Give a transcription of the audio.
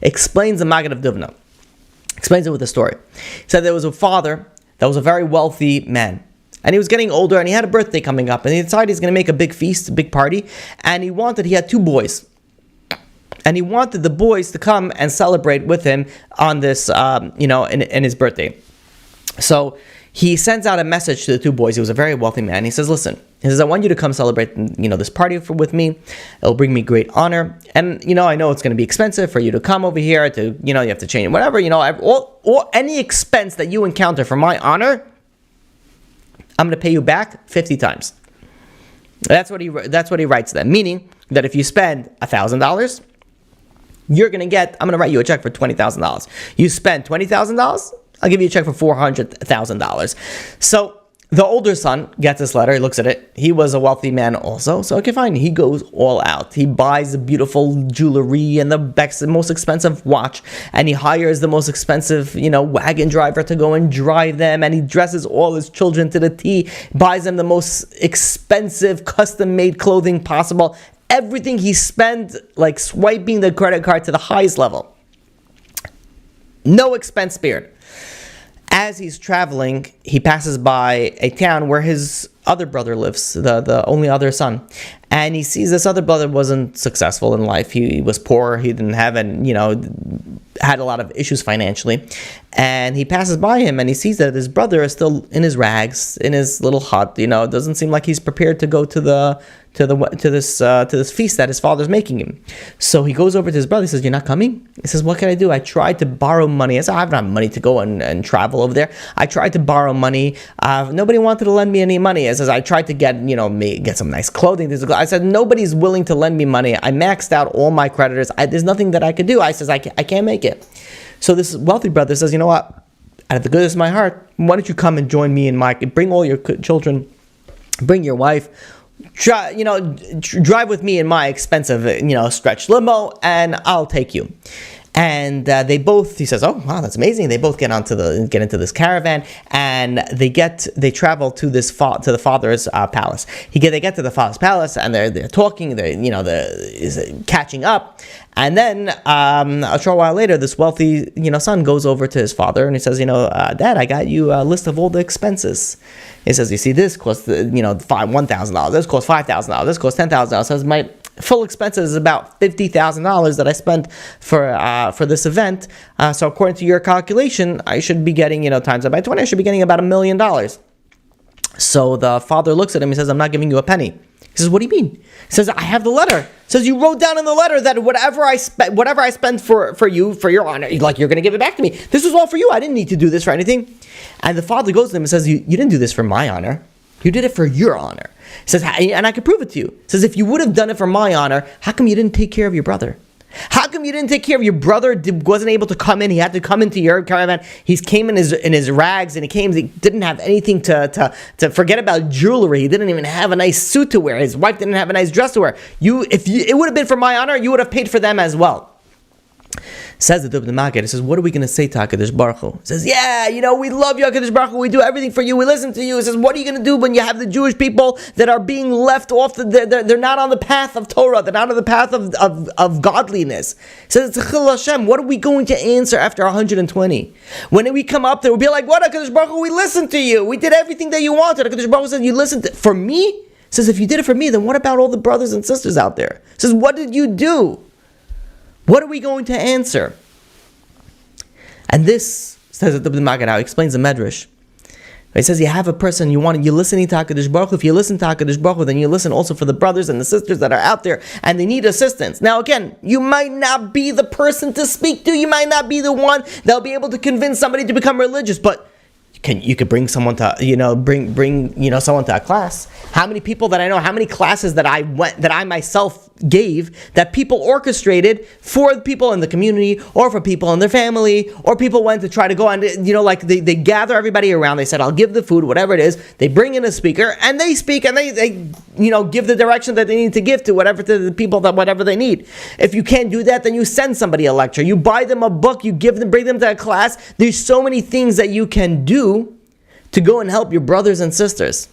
explains the Maggid of Duvna. Explains it with a story. He said there was a father that was a very wealthy man. And he was getting older, and he had a birthday coming up. And he decided he's going to make a big feast, a big party. And he had 2 boys. And he wanted the boys to come and celebrate with him on this, in his birthday. So he sends out a message to the 2 boys. He was a very wealthy man. He says, listen, I want you to come celebrate, this party with me. It'll bring me great honor. And, I know it's going to be expensive for you to come over here to, you have to change whatever, or any expense that you encounter for my honor, I'm going to pay you back 50 times. That's what he writes to them. Meaning that if you spend $1,000, I'm going to write you a check for $20,000. You spend $20,000, I'll give you a check for $400,000. So the older son gets this letter. He looks at it. He was a wealthy man also. So, okay, fine. He goes all out. He buys the beautiful jewelry and the most expensive watch. And he hires the most expensive, wagon driver to go and drive them. And he dresses all his children to the T. Buys them the most expensive custom-made clothing possible. Everything he spent, like swiping the credit card to the highest level. No expense spared. As he's traveling, he passes by a town where his other brother lives, the only other son. And he sees this other brother wasn't successful in life. He was poor. He didn't have had a lot of issues financially. And he passes by him and he sees that his brother is still in his rags, in his little hut. It doesn't seem like he's prepared to go to this feast that his father's making him. So he goes over to his brother. He says, "You're not coming?" He says, "What can I do? I tried to borrow money." I said, "I have not money to go and travel over there. I tried to borrow money. Nobody wanted to lend me any money." I says, "I tried to get some nice clothing." I said, "Nobody's willing to lend me money. I maxed out all my creditors. There's nothing that I could do." I says, I can't make it." So this wealthy brother says, "You know what? Out of the goodness of my heart, why don't you come and join me bring all your children, bring your wife, drive with me in my expensive, stretch limo, and I'll take you." And he says, "Oh wow, that's amazing." They both get into this caravan, and they travel to to the father's palace. They get to the father's palace, and they're talking, they're catching up, and then a short while later, this wealthy son goes over to his father and he says, "Dad, I got you a list of all the expenses." He says, "You see, this costs $1,000. This costs $5,000. This costs $10,000." Says, "My full expenses is about $50,000 that I spent for this event. So according to your calculation, I should be getting, times that by 20, I should be getting about $1 million." So the father looks at him. He says, "I'm not giving you a penny." He says, "What do you mean?" He says, "I have the letter." He says, "You wrote down in the letter that whatever I spent for you, for your honor, you're going to give it back to me. This was all for you. I didn't need to do this for anything." And the father goes to him and says, you didn't do this for my honor. You did it for your honor." He says, "And I can prove it to you." He says, "If you would have done it for my honor, how come you didn't take care of your brother? How come you didn't take care of your brother? Wasn't able to come in. He had to come into your caravan. He came in his rags, and he didn't have anything to forget about jewelry. He didn't even have a nice suit to wear. His wife didn't have a nice dress to wear. It would have been for my honor, you would have paid for them as well." Says the Dubna Maggid, he says, "What are we going to say to HaKadosh Baruch Hu?" He says, "Yeah, we love you, HaKadosh Baruch Hu. We do everything for you. We listen to you." He says, "What are you going to do when you have the Jewish people that are being left off? They're not on the path of Torah. They're not on the path of godliness." He says, "It's Chil Hashem. What are we going to answer after 120? When we come up there, we'll be like, 'What, HaKadosh Baruch Hu? We listened to you. We did everything that you wanted.' HaKadosh Baruch Hu says, 'You listened for me?' He says, 'If you did it for me, then what about all the brothers and sisters out there?' He says, 'What did you do? What are we going to answer?" And this, says the Maggid, how he explains the Medrash. He says, you have a person, you're listening to HaKadosh Baruch Hu. If you listen to HaKadosh Baruch Hu, then you listen also for the brothers and the sisters that are out there, and they need assistance. Now again, you might not be the person to speak to, you might not be the one that'll be able to convince somebody to become religious, but you could bring someone to bring someone to a class. How many people that I know, how many classes that I myself gave, that people orchestrated for people in the community or for people in their family, or people went to try to go and they gather everybody around. They said, "I'll give the food," whatever it is. They bring in a speaker and they speak and they give the direction that they need to give to the people that whatever they need. If you can't do that, then you send somebody a lecture. You buy them a book. You bring them to a class. There's so many things that you can do to go and help your brothers and sisters.